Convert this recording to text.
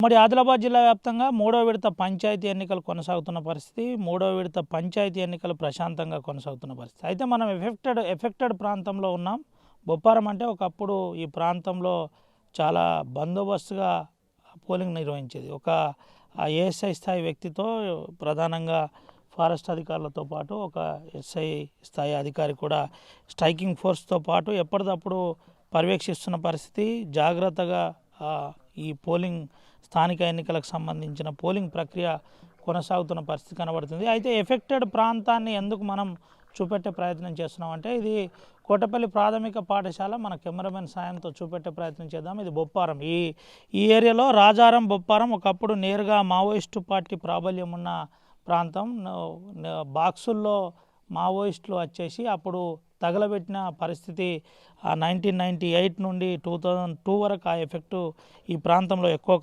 మరి ఆదిలాబాద్ జిల్లా వ్యాప్తంగా మూడో విడత పంచాయతీ ఎన్నికలు కొనసాగుతున్న పరిస్థితి. మూడో విడత పంచాయతీ ఎన్నికలు ప్రశాంతంగా కొనసాగుతున్న పరిస్థితి. అయితే మనం ఎఫెక్టెడ్ ప్రాంతంలో ఉన్నాం. బొప్పారం అంటే ఒకప్పుడు ఈ ప్రాంతంలో చాలా బందోబస్తుగా పోలింగ్ నిర్వహించేది. ఒక ఏఎస్ఐ స్థాయి వ్యక్తితో ప్రధానంగా ఫారెస్ట్ అధికారులతో పాటు ఒక ఎస్ఐ స్థాయి అధికారి కూడా స్ట్రైకింగ్ ఫోర్స్తో పాటు ఎప్పటికప్పుడు పర్యవేక్షిస్తున్న పరిస్థితి. జాగ్రత్తగా ఈ పోలింగ్ స్థానిక ఎన్నికలకు సంబంధించిన పోలింగ్ ప్రక్రియ కొనసాగుతున్న పరిస్థితి కనబడుతుంది. అయితే ఎఫెక్టెడ్ ప్రాంతాన్ని ఎందుకు మనం చూపెట్టే ప్రయత్నం చేస్తున్నామంటే ఇది కోటపల్లి ప్రాథమిక పాఠశాల. మన కెమెరామెన్ సాయంతో చూపెట్టే ప్రయత్నం చేద్దాం. ఇది బొప్పారం. ఈ ఏరియాలో రాజారం, బొప్పారం ఒకప్పుడు నేరుగా మావోయిస్టు పార్టీ ప్రాబల్యం ఉన్న ప్రాంతం. బాక్సుల్లో మావోయిస్టులు వచ్చేసి అప్పుడు తగలబెట్టిన పరిస్థితి 1998 నుండి 2002 వరకు ఆ ఎఫెక్టు ఈ ప్రాంతంలో ఎక్కువ